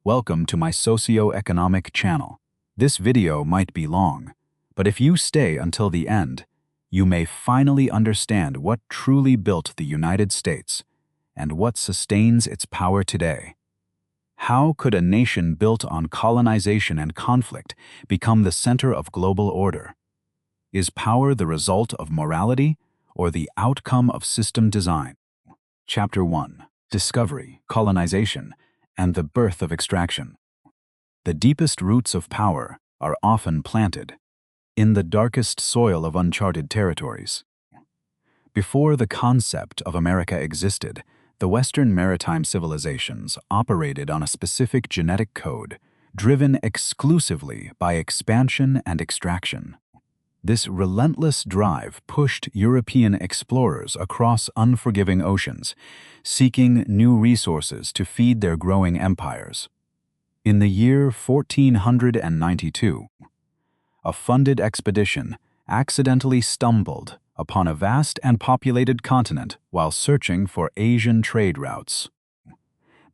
Welcome to my socioeconomic channel. This video might be long, but if you stay until the end, you may finally understand what truly built the United States and what sustains its power today. How could a nation built on colonization and conflict become the center of global order? Is power the result of morality or the outcome of system design? Chapter 1. Discovery, colonization, and the birth of extraction. The deepest roots of power are often planted in the darkest soil of uncharted territories. Before the concept of America existed, the Western maritime civilizations operated on a specific genetic code, driven exclusively by expansion and extraction. This relentless drive pushed European explorers across unforgiving oceans, seeking new resources to feed their growing empires. In the year 1492, a funded expedition accidentally stumbled upon a vast and populated continent while searching for Asian trade routes.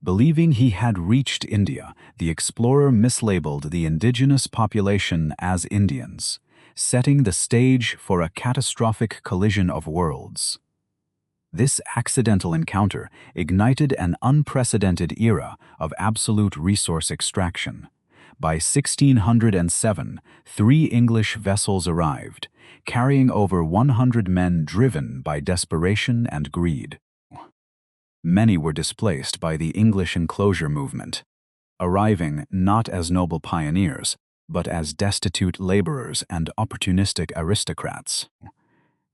Believing he had reached India, the explorer mislabeled the indigenous population as Indians, setting the stage for a catastrophic collision of worlds. This accidental encounter ignited an unprecedented era of absolute resource extraction. By 1607, 3 English vessels arrived, carrying over 100 men driven by desperation and greed. Many were displaced by the English enclosure movement, arriving not as noble pioneers, but as destitute laborers and opportunistic aristocrats.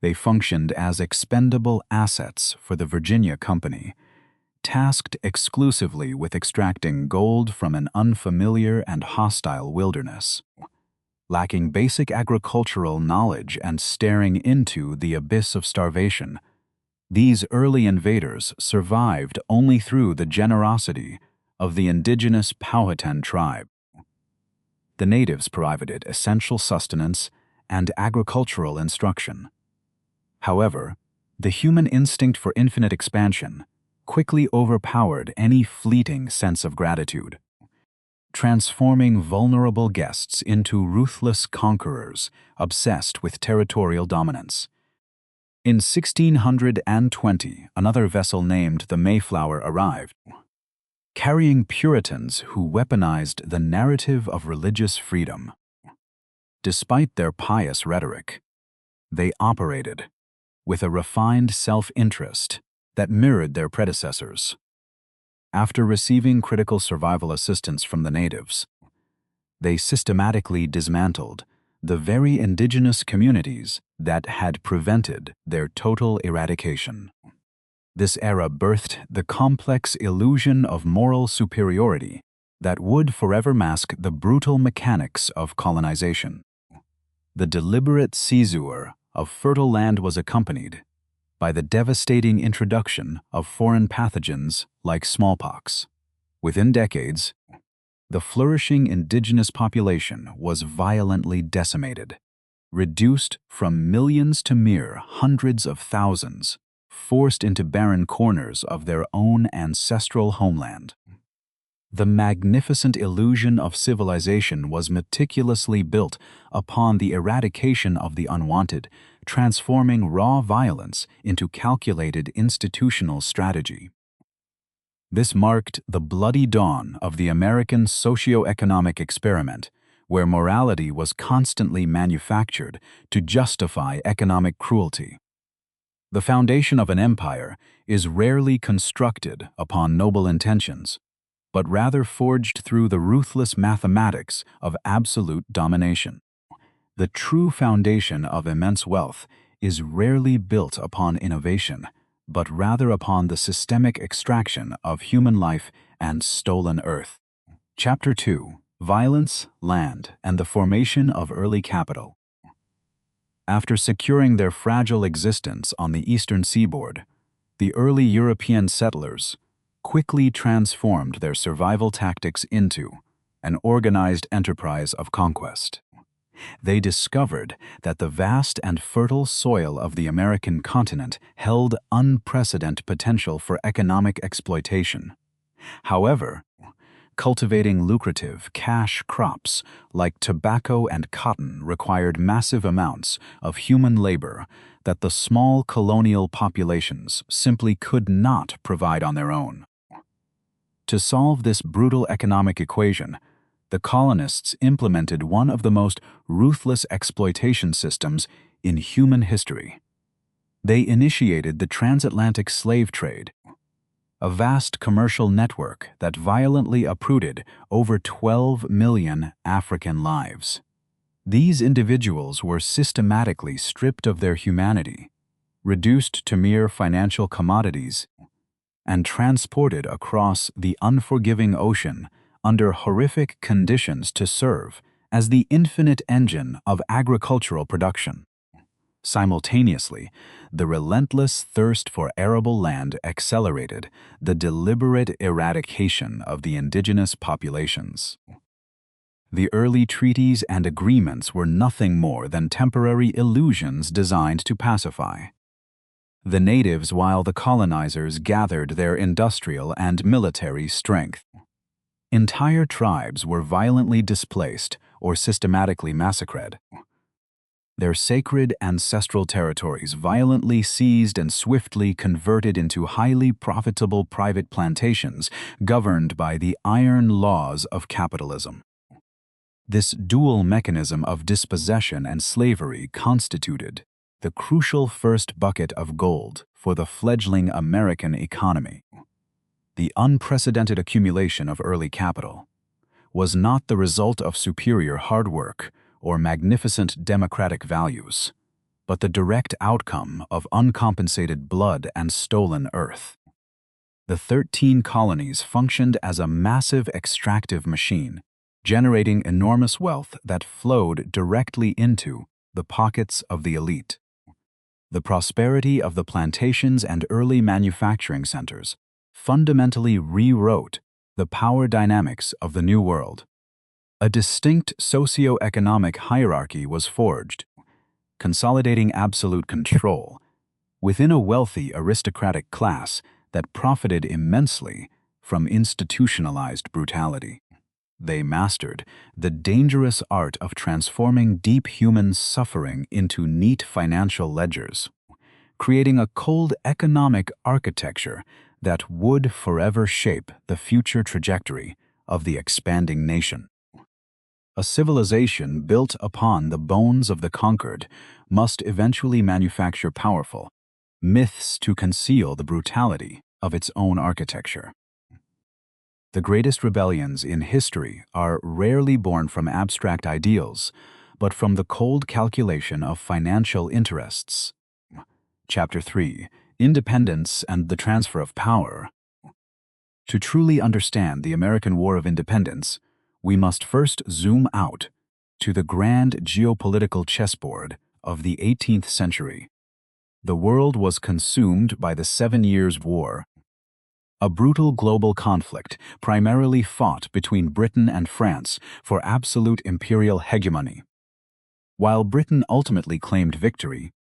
They functioned as expendable assets for the Virginia Company, tasked exclusively with extracting gold from an unfamiliar and hostile wilderness. Lacking basic agricultural knowledge and staring into the abyss of starvation, these early invaders survived only through the generosity of the indigenous Powhatan tribe. The natives provided essential sustenance and agricultural instruction. However, the human instinct for infinite expansion quickly overpowered any fleeting sense of gratitude, transforming vulnerable guests into ruthless conquerors obsessed with territorial dominance. In 1620, another vessel named the Mayflower arrived, carrying Puritans who weaponized the narrative of religious freedom. Despite their pious rhetoric, they operated with a refined self-interest that mirrored their predecessors. After receiving critical survival assistance from the natives, they systematically dismantled the very indigenous communities that had prevented their total eradication. This era birthed the complex illusion of moral superiority that would forever mask the brutal mechanics of colonization. The deliberate seizure of fertile land was accompanied by the devastating introduction of foreign pathogens like smallpox. Within decades, the flourishing indigenous population was violently decimated, reduced from millions to mere hundreds of thousands, forced into barren corners of their own ancestral homeland. The magnificent illusion of civilization was meticulously built upon the eradication of the unwanted, transforming raw violence into calculated institutional strategy. This marked the bloody dawn of the American socioeconomic experiment, where morality was constantly manufactured to justify economic cruelty. The foundation of an empire is rarely constructed upon noble intentions, but rather forged through the ruthless mathematics of absolute domination. The true foundation of immense wealth is rarely built upon innovation, but rather upon the systemic extraction of human life and stolen earth. Chapter 2. Violence, Land, and the Formation of Early Capital. After securing their fragile existence on the eastern seaboard, the early European settlers quickly transformed their survival tactics into an organized enterprise of conquest. They discovered that the vast and fertile soil of the American continent held unprecedented potential for economic exploitation. However, Cultivating lucrative cash crops like tobacco and cotton required massive amounts of human labor that the small colonial populations simply could not provide on their own. To solve this brutal economic equation, the colonists implemented one of the most ruthless exploitation systems in human history. They initiated the transatlantic slave trade, a vast commercial network that violently uprooted over 12 million African lives. These individuals were systematically stripped of their humanity, reduced to mere financial commodities, and transported across the unforgiving ocean under horrific conditions to serve as the infinite engine of agricultural production. Simultaneously, the relentless thirst for arable land accelerated the deliberate eradication of the indigenous populations. The early treaties and agreements were nothing more than temporary illusions designed to pacify the natives while the colonizers gathered their industrial and military strength. Entire tribes were violently displaced or systematically massacred. Their sacred ancestral territories violently seized and swiftly converted into highly profitable private plantations governed by the iron laws of capitalism. This dual mechanism of dispossession and slavery constituted the crucial first bucket of gold for the fledgling American economy. The unprecedented accumulation of early capital was not the result of superior hard work or magnificent democratic values, but the direct outcome of uncompensated blood and stolen earth. The 13 colonies functioned as a massive extractive machine, generating enormous wealth that flowed directly into the pockets of the elite. The prosperity of the plantations and early manufacturing centers fundamentally rewrote the power dynamics of the New World. A distinct socioeconomic hierarchy was forged, consolidating absolute control within a wealthy aristocratic class that profited immensely from institutionalized brutality. They mastered the dangerous art of transforming deep human suffering into neat financial ledgers, creating a cold economic architecture that would forever shape the future trajectory of the expanding nation. A civilization built upon the bones of the conquered must eventually manufacture powerful myths to conceal the brutality of its own architecture. The greatest rebellions in history are rarely born from abstract ideals, but from the cold calculation of financial interests. Chapter 3: Independence and the Transfer of Power. To truly understand the American War of Independence, we must first zoom out to the grand geopolitical chessboard of the 18th century. The world was consumed by the 7 Years' War, a brutal global conflict primarily fought between Britain and France for absolute imperial hegemony. While Britain ultimately claimed victory,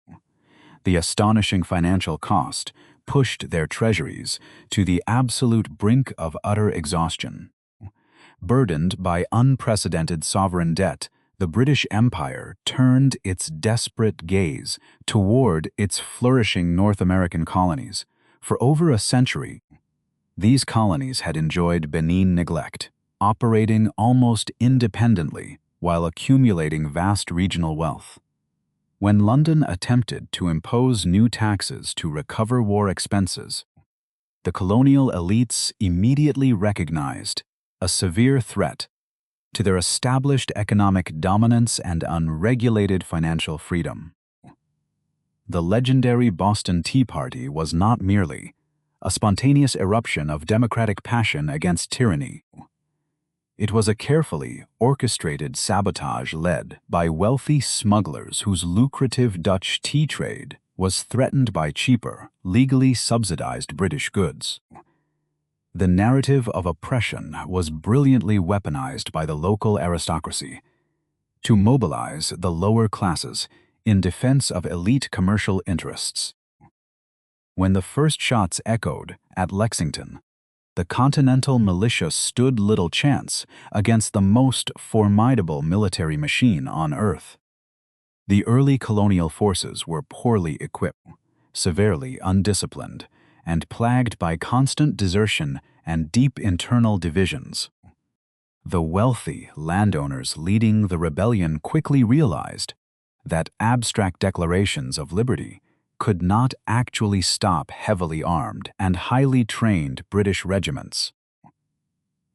the astonishing financial cost pushed their treasuries to the absolute brink of utter exhaustion. Burdened by unprecedented sovereign debt, the British Empire turned its desperate gaze toward its flourishing North American colonies. For over a century, these colonies had enjoyed benign neglect, operating almost independently while accumulating vast regional wealth. When London attempted to impose new taxes to recover war expenses, the colonial elites immediately recognized a severe threat to their established economic dominance and unregulated financial freedom. The legendary Boston Tea Party was not merely a spontaneous eruption of democratic passion against tyranny. It was a carefully orchestrated sabotage led by wealthy smugglers whose lucrative Dutch tea trade was threatened by cheaper, legally subsidized British goods. The narrative of oppression was brilliantly weaponized by the local aristocracy to mobilize the lower classes in defense of elite commercial interests. When the first shots echoed at Lexington, the Continental Militia stood little chance against the most formidable military machine on Earth. The early colonial forces were poorly equipped, severely undisciplined, and plagued by constant desertion and deep internal divisions. The wealthy landowners leading the rebellion quickly realized that abstract declarations of liberty could not actually stop heavily armed and highly trained British regiments.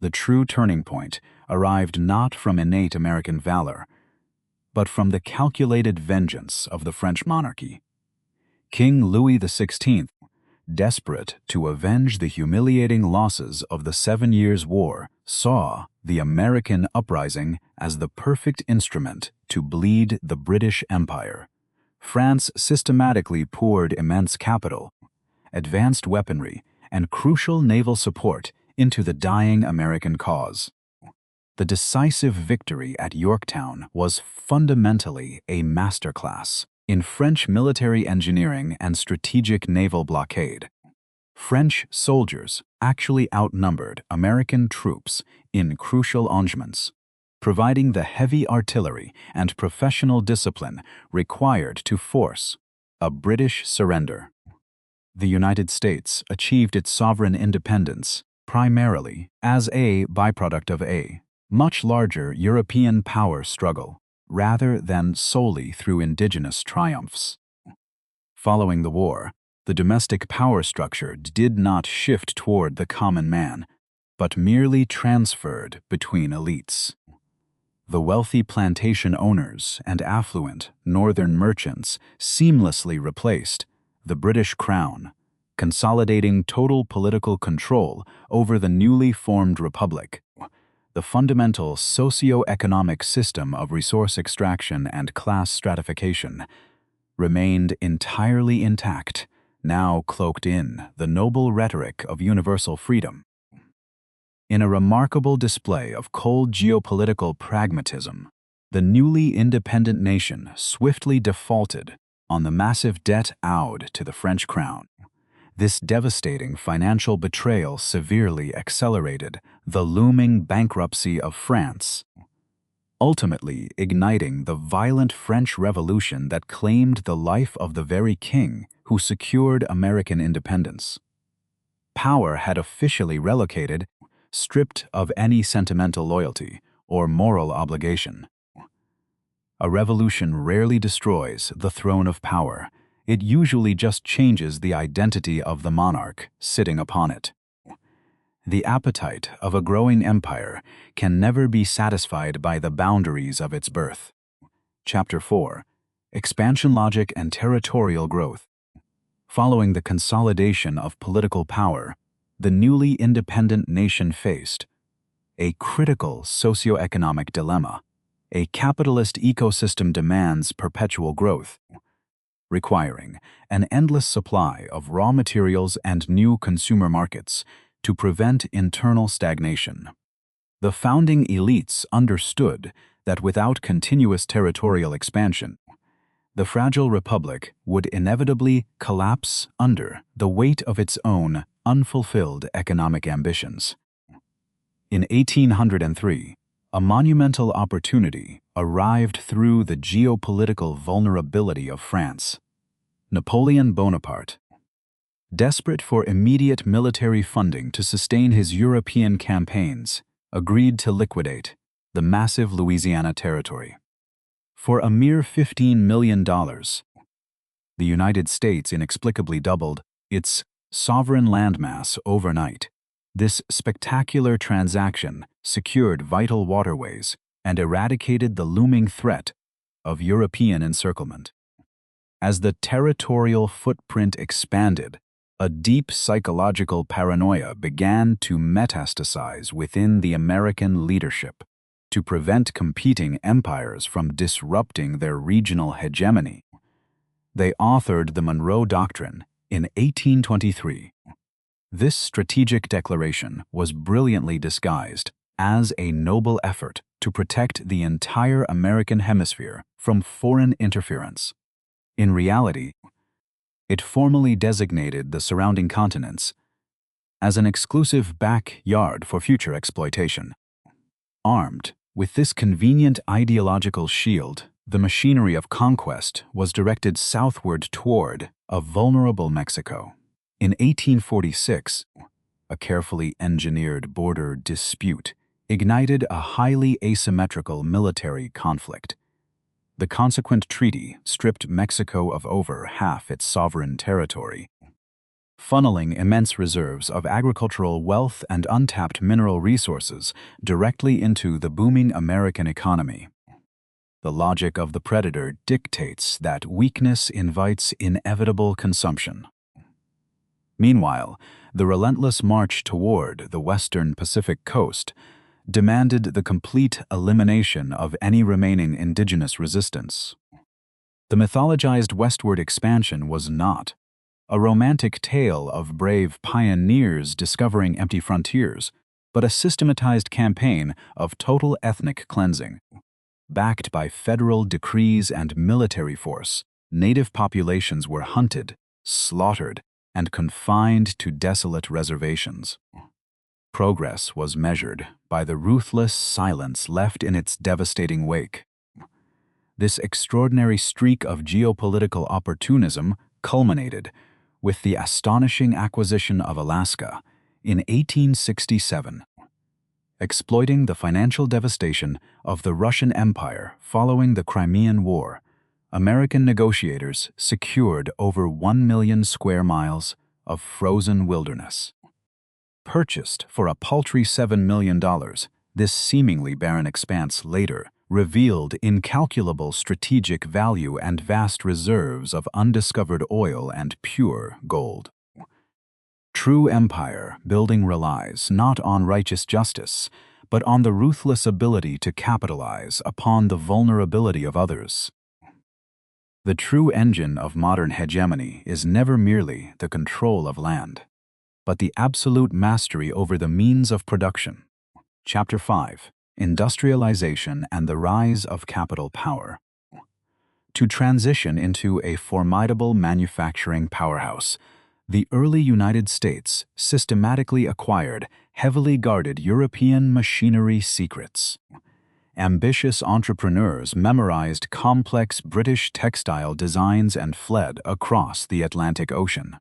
The true turning point arrived not from innate American valor, but from the calculated vengeance of the French monarchy. King Louis XVI, desperate to avenge the humiliating losses of the 7 Years' War, saw the American uprising as the perfect instrument to bleed the British Empire. France systematically poured immense capital, advanced weaponry, and crucial naval support into the dying American cause. The decisive victory at Yorktown was fundamentally a masterclass in French military engineering and strategic naval blockade. French soldiers actually outnumbered American troops in crucial engagements, providing the heavy artillery and professional discipline required to force a British surrender. The United States achieved its sovereign independence primarily as a byproduct of a much larger European power struggle, rather than solely through indigenous triumphs. Following the war, the domestic power structure did not shift toward the common man, but merely transferred between elites. The wealthy plantation owners and affluent northern merchants seamlessly replaced the British Crown, consolidating total political control over the newly formed republic. The fundamental socioeconomic system of resource extraction and class stratification remained entirely intact, now cloaked in the noble rhetoric of universal freedom. In a remarkable display of cold geopolitical pragmatism, the newly independent nation swiftly defaulted on the massive debt owed to the French crown. This devastating financial betrayal severely accelerated the looming bankruptcy of France, ultimately igniting the violent French Revolution that claimed the life of the very king who secured American independence. Power had officially relocated, stripped of any sentimental loyalty or moral obligation. A revolution rarely destroys the throne of power. It usually just changes the identity of the monarch sitting upon it. The appetite of a growing empire can never be satisfied by the boundaries of its birth. Chapter 4. Expansion Logic and Territorial Growth. Following the consolidation of political power, the newly independent nation faced a critical socioeconomic dilemma. A capitalist ecosystem demands perpetual growth, requiring an endless supply of raw materials and new consumer markets to prevent internal stagnation. The founding elites understood that without continuous territorial expansion, the fragile republic would inevitably collapse under the weight of its own unfulfilled economic ambitions. In 1803, a monumental opportunity arrived through the geopolitical vulnerability of France. Napoleon Bonaparte, desperate for immediate military funding to sustain his European campaigns, agreed to liquidate the massive Louisiana territory. For a mere $15 million, the United States inexplicably doubled its sovereign landmass overnight. This spectacular transaction secured vital waterways and eradicated the looming threat of European encirclement. As the territorial footprint expanded, a deep psychological paranoia began to metastasize within the American leadership to prevent competing empires from disrupting their regional hegemony. They authored the Monroe Doctrine in 1823. This strategic declaration was brilliantly disguised as a noble effort to protect the entire American hemisphere from foreign interference. In reality, it formally designated the surrounding continents as an exclusive backyard for future exploitation. Armed with this convenient ideological shield, the machinery of conquest was directed southward toward a vulnerable Mexico. In 1846, a carefully engineered border dispute ignited a highly asymmetrical military conflict. The consequent treaty stripped Mexico of over half its sovereign territory, funneling immense reserves of agricultural wealth and untapped mineral resources directly into the booming American economy. The logic of the predator dictates that weakness invites inevitable consumption. Meanwhile, the relentless march toward the western Pacific coast demanded the complete elimination of any remaining indigenous resistance. The mythologized westward expansion was not a romantic tale of brave pioneers discovering empty frontiers, but a systematized campaign of total ethnic cleansing. Backed by federal decrees and military force, native populations were hunted, slaughtered, and confined to desolate reservations. Progress was measured by the ruthless silence left in its devastating wake. This extraordinary streak of geopolitical opportunism culminated with the astonishing acquisition of Alaska in 1867. Exploiting the financial devastation of the Russian Empire following the Crimean War, American negotiators secured over 1 million square miles of frozen wilderness. Purchased for a paltry $7 million, this seemingly barren expanse later revealed incalculable strategic value and vast reserves of undiscovered oil and pure gold. True empire building relies not on righteous justice, but on the ruthless ability to capitalize upon the vulnerability of others. The true engine of modern hegemony is never merely the control of land, but the absolute mastery over the means of production. Chapter 5: Industrialization and the Rise of Capital Power. To transition into a formidable manufacturing powerhouse, the early United States systematically acquired heavily guarded European machinery secrets. Ambitious entrepreneurs memorized complex British textile designs and fled across the Atlantic Ocean.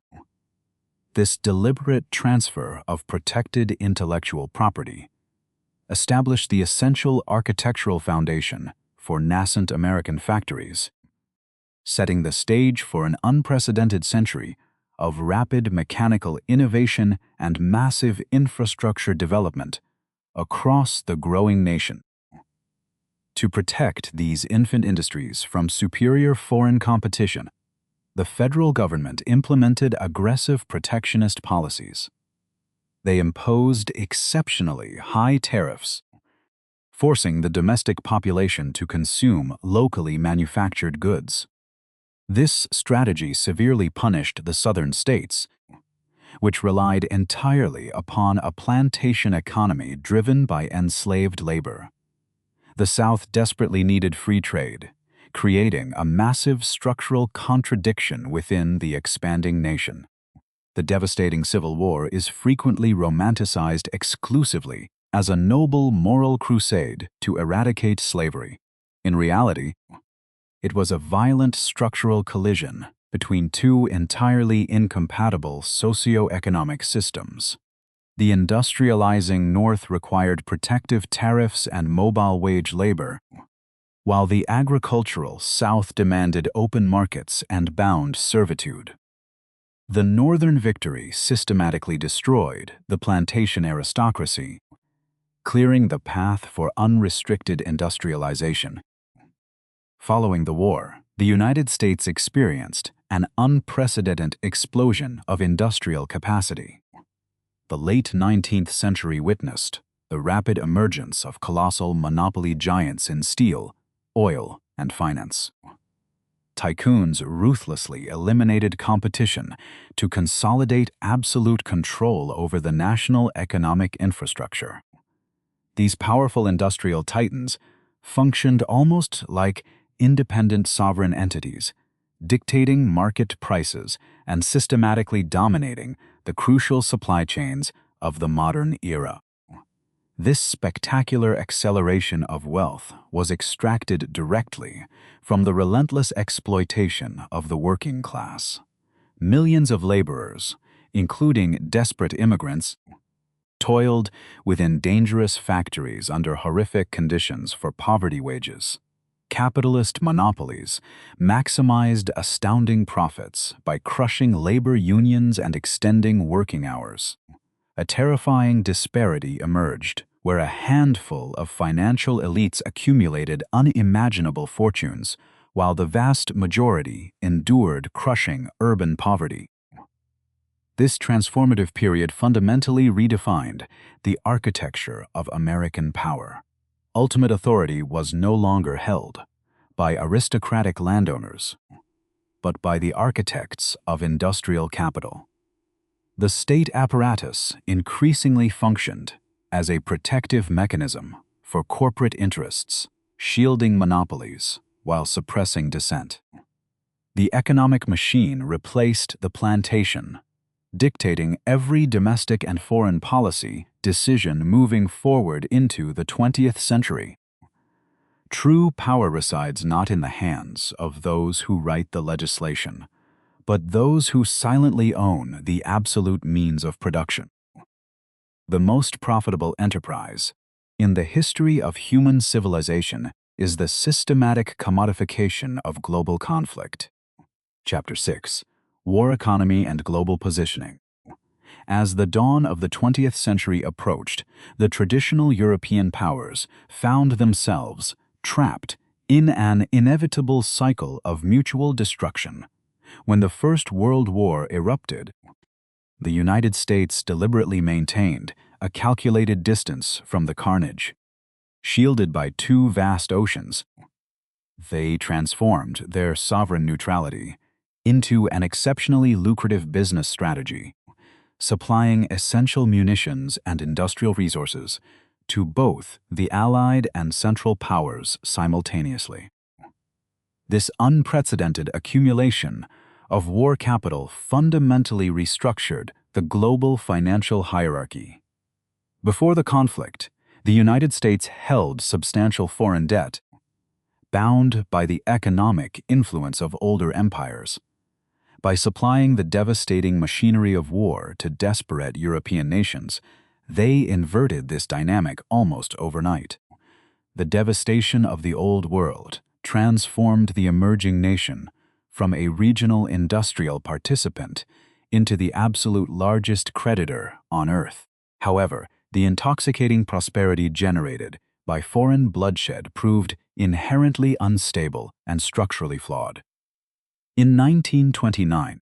This deliberate transfer of protected intellectual property established the essential architectural foundation for nascent American factories, setting the stage for an unprecedented century of rapid mechanical innovation and massive infrastructure development across the growing nation. To protect these infant industries from superior foreign competition, the federal government implemented aggressive protectionist policies. They imposed exceptionally high tariffs, forcing the domestic population to consume locally manufactured goods. This strategy severely punished the southern states, which relied entirely upon a plantation economy driven by enslaved labor. The South desperately needed free trade, creating a massive structural contradiction within the expanding nation. The devastating Civil War is frequently romanticized exclusively as a noble moral crusade to eradicate slavery. In reality, it was a violent structural collision between two entirely incompatible socioeconomic systems. The industrializing North required protective tariffs and mobile wage labor, while the agricultural South demanded open markets and bound servitude. The Northern victory systematically destroyed the plantation aristocracy, clearing the path for unrestricted industrialization. Following the war, the United States experienced an unprecedented explosion of industrial capacity. The late 19th century witnessed the rapid emergence of colossal monopoly giants in steel, oil, and finance. Tycoons ruthlessly eliminated competition to consolidate absolute control over the national economic infrastructure. These powerful industrial titans functioned almost like independent sovereign entities, dictating market prices and systematically dominating the crucial supply chains of the modern era. This spectacular acceleration of wealth was extracted directly from the relentless exploitation of the working class. Millions of laborers, including desperate immigrants, toiled within dangerous factories under horrific conditions for poverty wages. Capitalist monopolies maximized astounding profits by crushing labor unions and extending working hours. A terrifying disparity emerged, where a handful of financial elites accumulated unimaginable fortunes, while the vast majority endured crushing urban poverty. This transformative period fundamentally redefined the architecture of American power. Ultimate authority was no longer held by aristocratic landowners, but by the architects of industrial capital. The state apparatus increasingly functioned as a protective mechanism for corporate interests, shielding monopolies while suppressing dissent. The economic machine replaced the plantation, dictating every domestic and foreign policy decision moving forward into the 20th century. True power resides not in the hands of those who write the legislation, but those who silently own the absolute means of production. The most profitable enterprise in the history of human civilization is the systematic commodification of global conflict. Chapter 6: War Economy and Global Positioning. As the dawn of the 20th century approached, the traditional European powers found themselves trapped in an inevitable cycle of mutual destruction. When the First World War erupted, the United States deliberately maintained a calculated distance from the carnage. Shielded by two vast oceans, they transformed their sovereign neutrality into an exceptionally lucrative business strategy, supplying essential munitions and industrial resources to both the Allied and Central powers simultaneously. This unprecedented accumulation of war capital fundamentally restructured the global financial hierarchy. Before the conflict, the United States held substantial foreign debt, bound by the economic influence of older empires. By supplying the devastating machinery of war to desperate European nations, they inverted this dynamic almost overnight. The devastation of the Old World transformed the emerging nation from a regional industrial participant into the absolute largest creditor on Earth. However, the intoxicating prosperity generated by foreign bloodshed proved inherently unstable and structurally flawed. In 1929,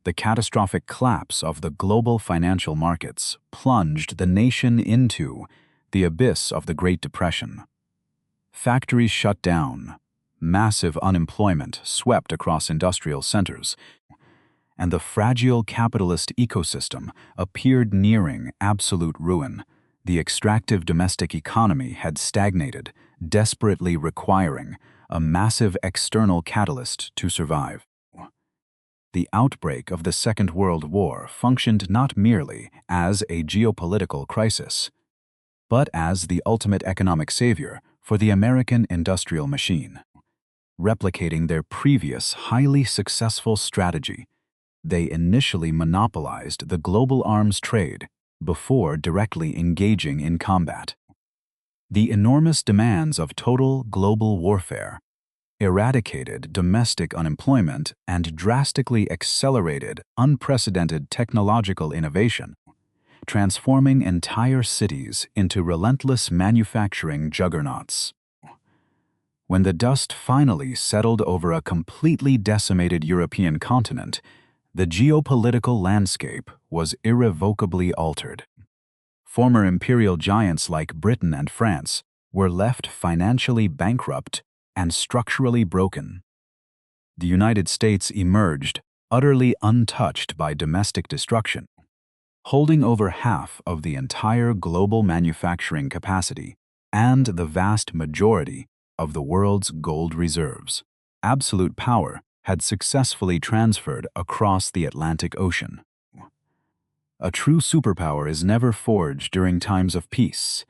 the catastrophic collapse of the global financial markets plunged the nation into the abyss of the Great Depression. Factories shut down, massive unemployment swept across industrial centers, and the fragile capitalist ecosystem appeared nearing absolute ruin. The extractive domestic economy had stagnated, desperately requiring a massive external catalyst to survive. The outbreak of the Second World War functioned not merely as a geopolitical crisis, but as the ultimate economic savior for the American industrial machine. Replicating their previous highly successful strategy, they initially monopolized the global arms trade before directly engaging in combat. The enormous demands of total global warfare eradicated domestic unemployment and drastically accelerated unprecedented technological innovation, transforming entire cities into relentless manufacturing juggernauts. When the dust finally settled over a completely decimated European continent, the geopolitical landscape was irrevocably altered. Former imperial giants like Britain and France were left financially bankrupt and structurally broken. The United States emerged utterly untouched by domestic destruction, holding over half of the entire global manufacturing capacity and the vast majority of the world's gold reserves. Absolute power had successfully transferred across the Atlantic Ocean. A true superpower is never forged during times of peace.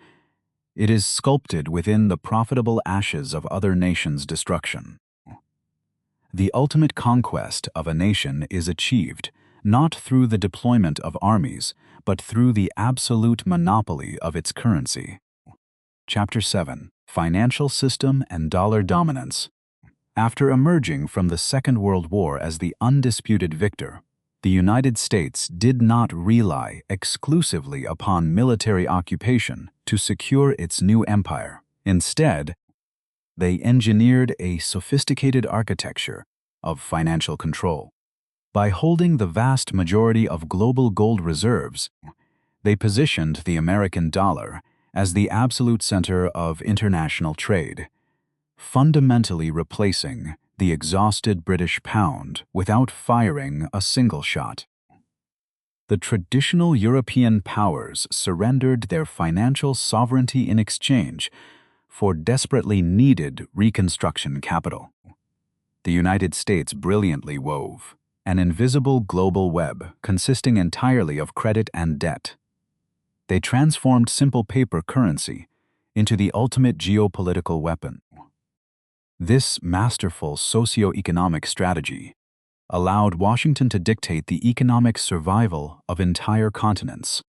It is sculpted within the profitable ashes of other nations' destruction. The ultimate conquest of a nation is achieved not through the deployment of armies, but through the absolute monopoly of its currency. Chapter 7: Financial System and Dollar Dominance. After emerging from the Second World War as the undisputed victor, the United States did not rely exclusively upon military occupation to secure its new empire. Instead, they engineered a sophisticated architecture of financial control. By holding the vast majority of global gold reserves, they positioned the American dollar as the absolute center of international trade, fundamentally replacing the exhausted British pound without firing a single shot. The traditional European powers surrendered their financial sovereignty in exchange for desperately needed reconstruction capital. The United States brilliantly wove an invisible global web consisting entirely of credit and debt. They transformed simple paper currency into the ultimate geopolitical weapon. This masterful socioeconomic strategy allowed Washington to dictate the economic survival of entire continents,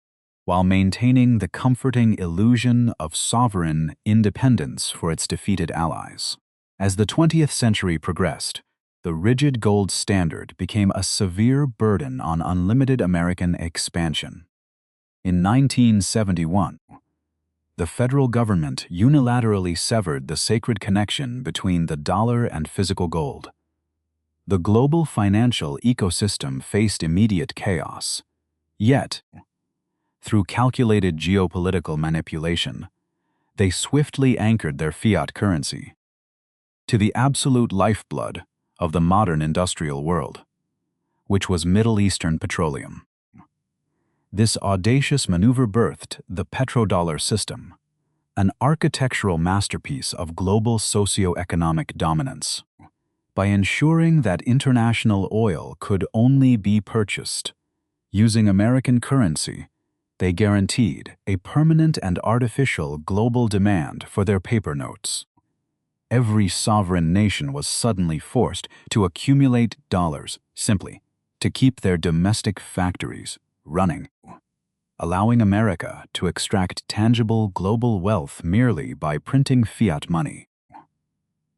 while maintaining the comforting illusion of sovereign independence for its defeated allies. As the 20th century progressed, the rigid gold standard became a severe burden on unlimited American expansion. In 1971, the federal government unilaterally severed the sacred connection between the dollar and physical gold. The global financial ecosystem faced immediate chaos. Yet, through calculated geopolitical manipulation, they swiftly anchored their fiat currency to the absolute lifeblood of the modern industrial world, which was Middle Eastern petroleum. This audacious maneuver birthed the Petrodollar system, an architectural masterpiece of global socioeconomic dominance. By ensuring that international oil could only be purchased using American currency, they guaranteed a permanent and artificial global demand for their paper notes. Every sovereign nation was suddenly forced to accumulate dollars simply to keep their domestic factories running, allowing America to extract tangible global wealth merely by printing fiat money.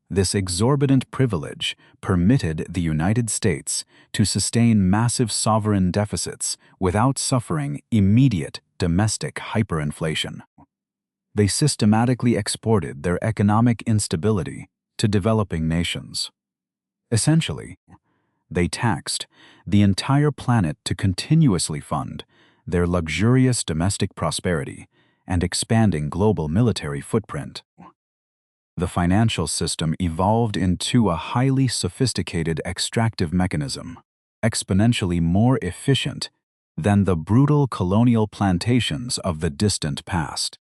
This exorbitant privilege permitted the United States to sustain massive sovereign deficits without suffering immediate domestic hyperinflation. They systematically exported their economic instability to developing nations. Essentially, they taxed the entire planet to continuously fund their luxurious domestic prosperity and expanding global military footprint. The financial system evolved into a highly sophisticated extractive mechanism, exponentially more efficient than the brutal colonial plantations of the distant past.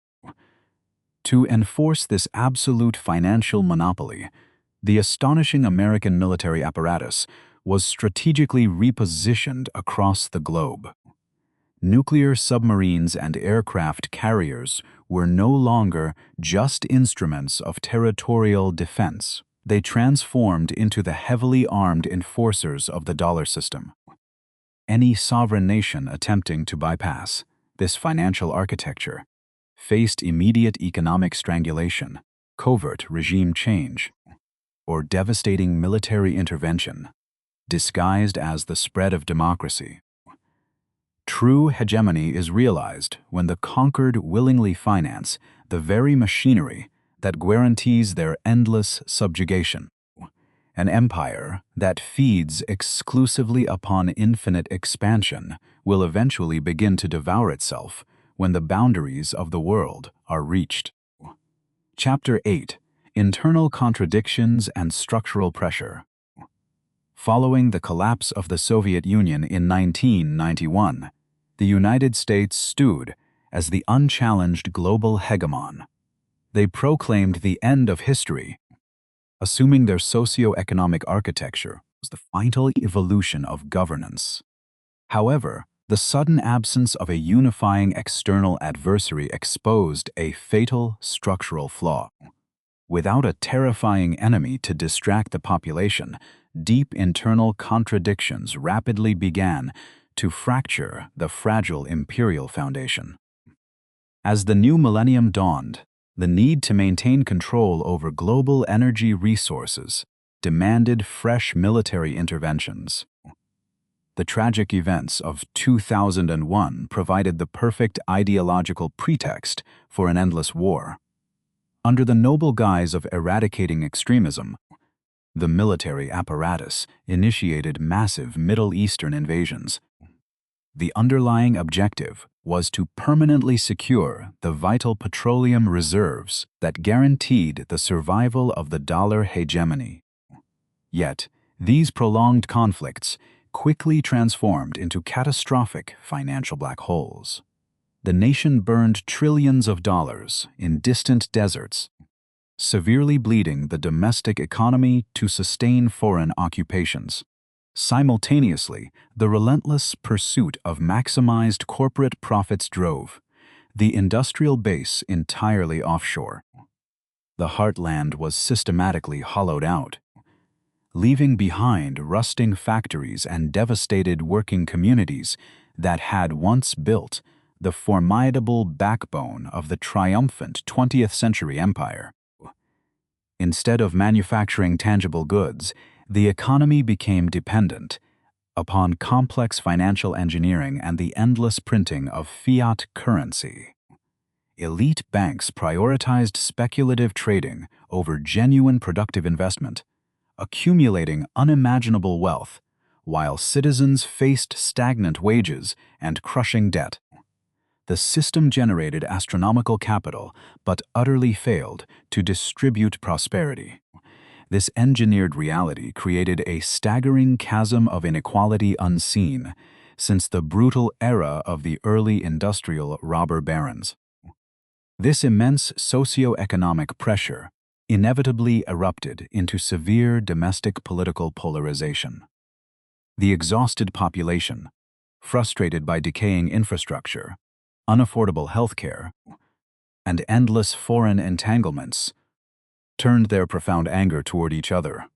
To enforce this absolute financial monopoly, the astonishing American military apparatus was strategically repositioned across the globe. Nuclear submarines and aircraft carriers were no longer just instruments of territorial defense. They transformed into the heavily armed enforcers of the dollar system. Any sovereign nation attempting to bypass this financial architecture faced immediate economic strangulation, covert regime change, or devastating military intervention, disguised as the spread of democracy. True hegemony is realized when the conquered willingly finance the very machinery that guarantees their endless subjugation. An empire that feeds exclusively upon infinite expansion will eventually begin to devour itself when the boundaries of the world are reached. Chapter 8: Internal Contradictions and Structural Pressure. Following the collapse of the Soviet Union in 1991, the United States stood as the unchallenged global hegemon. They proclaimed the end of history, assuming their socio-economic architecture was the final evolution of governance. However, The sudden absence of a unifying external adversary exposed a fatal structural flaw. Without a terrifying enemy to distract the population, deep internal contradictions rapidly began to fracture the fragile imperial foundation. As the new millennium dawned, the need to maintain control over global energy resources demanded fresh military interventions. The tragic events of 2001 provided the perfect ideological pretext for an endless war. Under the noble guise of eradicating extremism, the military apparatus initiated massive Middle Eastern invasions. The underlying objective was to permanently secure the vital petroleum reserves that guaranteed the survival of the dollar hegemony. Yet, these prolonged conflicts quickly transformed into catastrophic financial black holes. The nation burned trillions of dollars in distant deserts, severely bleeding the domestic economy to sustain foreign occupations. Simultaneously, the relentless pursuit of maximized corporate profits drove the industrial base entirely offshore. The heartland was systematically hollowed out, leaving behind rusting factories and devastated working communities that had once built the formidable backbone of the triumphant 20th century empire. Instead of manufacturing tangible goods, the economy became dependent upon complex financial engineering and the endless printing of fiat currency. Elite banks prioritized speculative trading over genuine productive investment, accumulating unimaginable wealth, while citizens faced stagnant wages and crushing debt. The system generated astronomical capital, but utterly failed to distribute prosperity. This engineered reality created a staggering chasm of inequality unseen since the brutal era of the early industrial robber barons. This immense socioeconomic pressure inevitably erupted into severe domestic political polarization. The exhausted population, frustrated by decaying infrastructure, unaffordable healthcare, and endless foreign entanglements, turned their profound anger toward each other.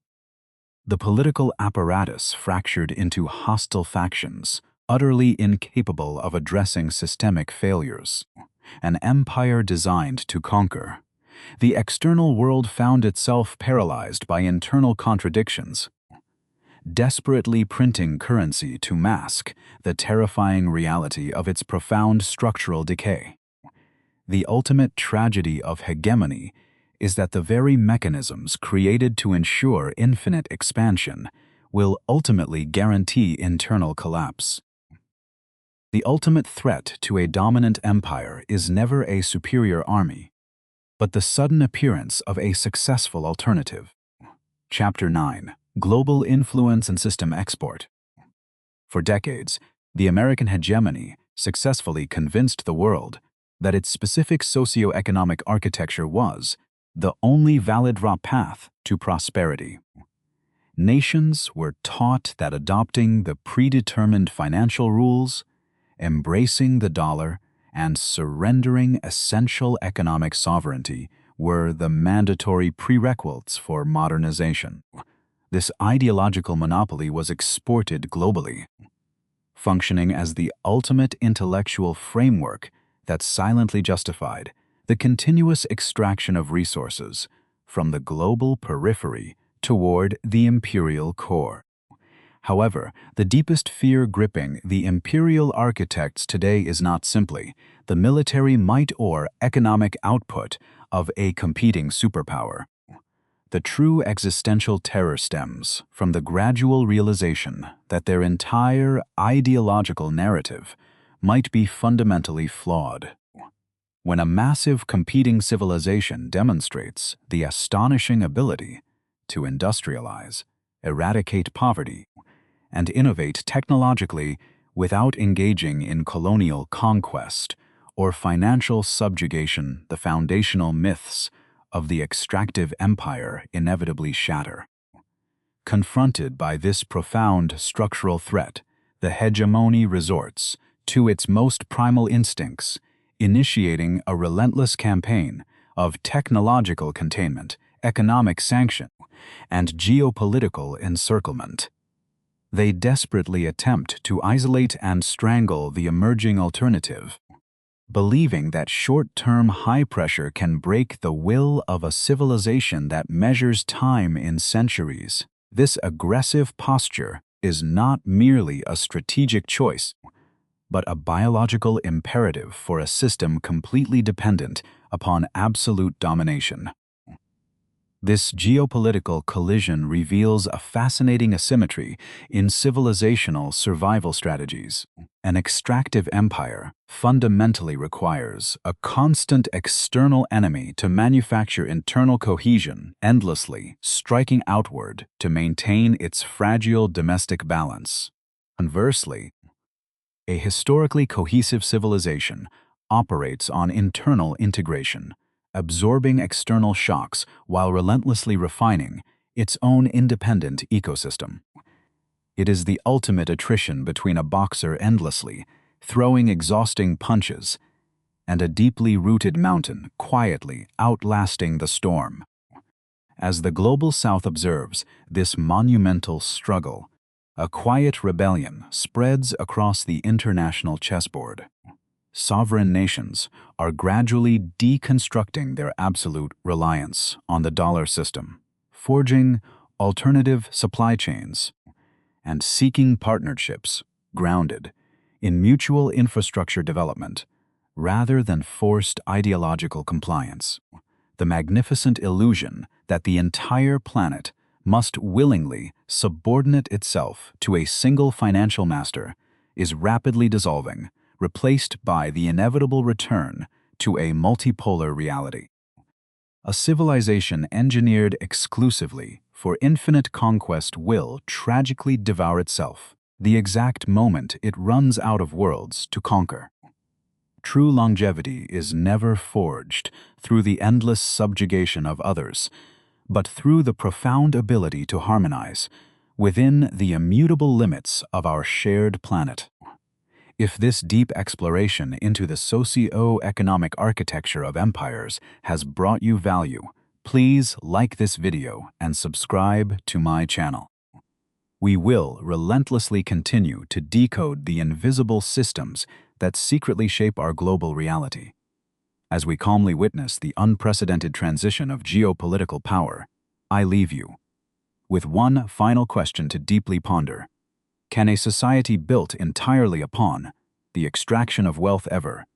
The political apparatus fractured into hostile factions, utterly incapable of addressing systemic failures. An empire designed to conquer. The external world found itself paralyzed by internal contradictions, desperately printing currency to mask the terrifying reality of its profound structural decay. The ultimate tragedy of hegemony is that the very mechanisms created to ensure infinite expansion will ultimately guarantee internal collapse. The ultimate threat to a dominant empire is never a superior army, but the sudden appearance of a successful alternative. Chapter 9: Global Influence and System Export. For decades, the American hegemony successfully convinced the world that its specific socioeconomic architecture was the only valid raw path to prosperity. Nations were taught that adopting the predetermined financial rules, embracing the dollar, and surrendering essential economic sovereignty were the mandatory prerequisites for modernization. This ideological monopoly was exported globally, functioning as the ultimate intellectual framework that silently justified the continuous extraction of resources from the global periphery toward the imperial core. However, the deepest fear gripping the imperial architects today is not simply the military might or economic output of a competing superpower. The true existential terror stems from the gradual realization that their entire ideological narrative might be fundamentally flawed. When a massive competing civilization demonstrates the astonishing ability to industrialize, eradicate poverty, and innovate technologically without engaging in colonial conquest or financial subjugation, the foundational myths of the extractive empire inevitably shatter. Confronted by this profound structural threat, the hegemony resorts to its most primal instincts, initiating a relentless campaign of technological containment, economic sanction, and geopolitical encirclement. They desperately attempt to isolate and strangle the emerging alternative, believing that short-term high pressure can break the will of a civilization that measures time in centuries. This aggressive posture is not merely a strategic choice, but a biological imperative for a system completely dependent upon absolute domination. This geopolitical collision reveals a fascinating asymmetry in civilizational survival strategies. An extractive empire fundamentally requires a constant external enemy to manufacture internal cohesion, endlessly striking outward to maintain its fragile domestic balance. Conversely, a historically cohesive civilization operates on internal integration, absorbing external shocks while relentlessly refining its own independent ecosystem. It is the ultimate attrition between a boxer endlessly throwing exhausting punches and a deeply rooted mountain quietly outlasting the storm. As the global South observes this monumental struggle, a quiet rebellion spreads across the international chessboard. Sovereign nations are gradually deconstructing their absolute reliance on the dollar system, forging alternative supply chains, and seeking partnerships grounded in mutual infrastructure development rather than forced ideological compliance. The magnificent illusion that the entire planet must willingly subordinate itself to a single financial master is rapidly dissolving, replaced by the inevitable return to a multipolar reality. A civilization engineered exclusively for infinite conquest will tragically devour itself the exact moment it runs out of worlds to conquer. True longevity is never forged through the endless subjugation of others, but through the profound ability to harmonize within the immutable limits of our shared planet. If this deep exploration into the socio-economic architecture of empires has brought you value, please like this video and subscribe to my channel. We will relentlessly continue to decode the invisible systems that secretly shape our global reality. As we calmly witness the unprecedented transition of geopolitical power, I leave you with one final question to deeply ponder. Can a society built entirely upon the extraction of wealth ever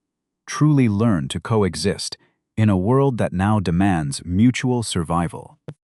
truly learn to coexist in a world that now demands mutual survival